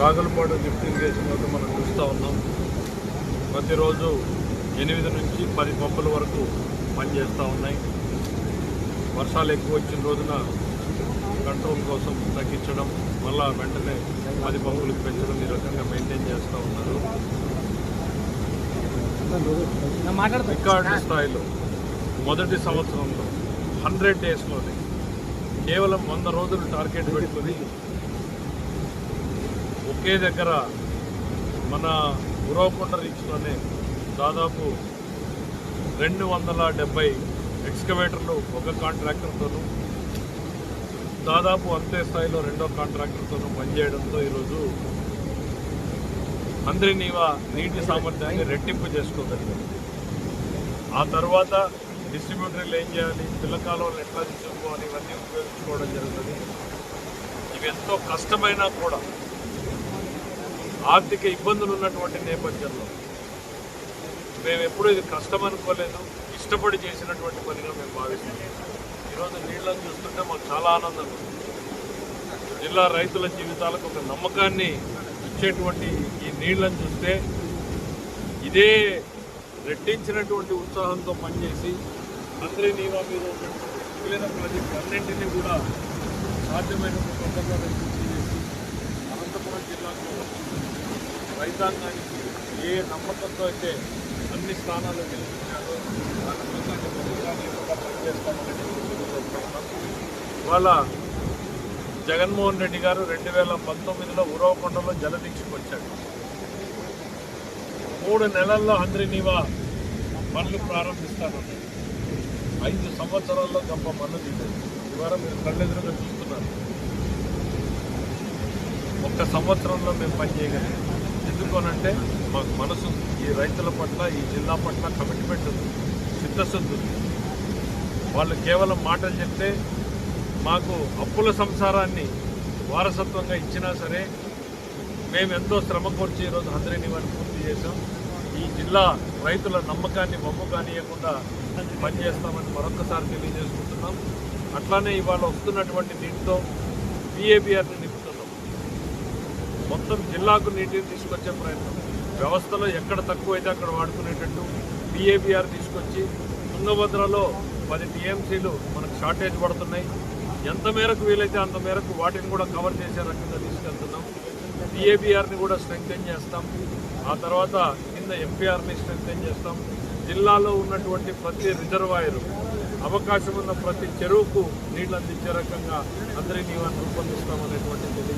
Ragulapadu lift irrigation వద్ద మనం చూస్తూ ఉన్నాం. ప్రతిరోజు 8 నుంచి 10 పంపుల వరకు పనిచేస్తూ ఉన్నాయి. వర్షాలు ఎక్కువ వచ్చిన రోజున కంట్రోల్ కోసం తగ్గించడం, మళ్ళా వెంటనే 10 పంపులకు పెంచడం, ఈ రకంగా మెయింటైన్ చేస్తూ ఉన్నారు. రికార్డు స్థాయిలో మొదటి సంవత్సరంలో 100 డేస్లోనే కేవలం 100 రోజులు టార్గెట్ పెట్టుకుని ఒకే దగ్గర మన ఉరవకొండ రీచ్లోనే దాదాపు 270 ఎక్స్కవేటర్లు ఒక కాంట్రాక్టర్తోనూ, దాదాపు అంతే స్థాయిలో రెండో కాంట్రాక్టర్తోనూ పనిచేయడంతో ఈరోజు హంద్రీనీవా నీటి సామర్థ్యాన్ని రెట్టింపు చేసుకోగలిగారు. ఆ తర్వాత డిస్ట్రిబ్యూటర్లు ఏం చేయాలి, పిల్లకాలువలు ఎట్లా తీసుకోవాలి, ఇవన్నీ ఉపయోగించుకోవడం జరుగుతుంది. ఇవి ఎంతో కష్టమైనా కూడా ఆర్థిక ఇబ్బందులు ఉన్నటువంటి నేపథ్యంలో మేము ఎప్పుడూ ఇది కష్టం అనుకోలేదు, ఇష్టపడి చేసినటువంటి పనిగా మేము భావిస్తున్నాం. ఈరోజు నీళ్ళని చూస్తుంటే మాకు చాలా ఆనందంగా ఉంది. జిల్లా రైతుల జీవితాలకు ఒక నమ్మకాన్ని ఇచ్చేటువంటి ఈ నీళ్ళని చూస్తే ఇదే రెట్టించినటువంటి ఉత్సాహంతో పనిచేసి హంద్రీనీవా మీద ఉన్నటువంటి మిగిలిన ప్రాజెక్టు అన్నింటినీ కూడా సాధ్యమైనంత తొందరగా పూర్తి చేసి అనంతపురం జిల్లాకు రైతాంగానికి ఏ నమ్మకంతో అయితే అన్ని స్థానాలు గెలుచుకున్నారో ఆ నమ్మకాన్ని కూడా పనిచేస్తామని ఇవాళ జగన్మోహన్ రెడ్డి గారు 2019లో ఉరవకొండలో జలదీక్షకు వచ్చాడు. 3 నెలల్లో హంద్రీనీవా పనులు ప్రారంభిస్తారు. 5 సంవత్సరాల్లో గొప్ప మన్ను దిగారు. ఇవాళ మీరు కళ్ళెదురుగా చూస్తున్నారు. 1 సంవత్సరంలో మేము పని చేయగలిగాం. ఎందుకోనంటే మాకు మనసు ఈ రైతుల పట్ల, ఈ జిల్లా పట్ల కమిట్మెంట్ ఉంది, చిత్తశుద్ధి ఉంది. వాళ్ళు కేవలం మాటలు చెప్తే మాకు అప్పుల సంసారాన్ని వారసత్వంగా ఇచ్చినా సరే మేము ఎంతో శ్రమ కోర్చి ఈరోజు హంద్రీనీవాని పూర్తి చేశాం. ఈ జిల్లా రైతుల నమ్మకాన్ని వమ్ము కానియకుండా పనిచేస్తామని మరొకసారి తెలియజేసుకుంటున్నాం. అట్లానే ఇవాళ వస్తున్నటువంటి నీటితో PABRని నింపుతున్నాం. మొత్తం జిల్లాకు నీటిని తీసుకొచ్చే ప్రయత్నం, వ్యవస్థలో ఎక్కడ తక్కువైతే అక్కడ వాడుకునేటట్టు PABR తీసుకొచ్చి తుంగభద్రలో 10 TMCలు మనకు షార్టేజ్ పడుతున్నాయి. ఎంత మేరకు వీలైతే అంత మేరకు వాటిని కూడా కవర్ చేసే రకంగా తీసుకెళ్తున్నాం. PABRని కూడా స్ట్రెంగ్తెన్ చేస్తాం. ఆ తర్వాత కింద MPRని స్ట్రెంగ్తెన్ చేస్తాం. జిల్లాలో ఉన్నటువంటి ప్రతి రిజర్వాయరు, అవకాశం ఉన్న ప్రతి చెరువుకు నీళ్లు అందించే రకంగా హంద్రీనీవాని రూపొందిస్తామనేటువంటి తెలియజేస్తాం.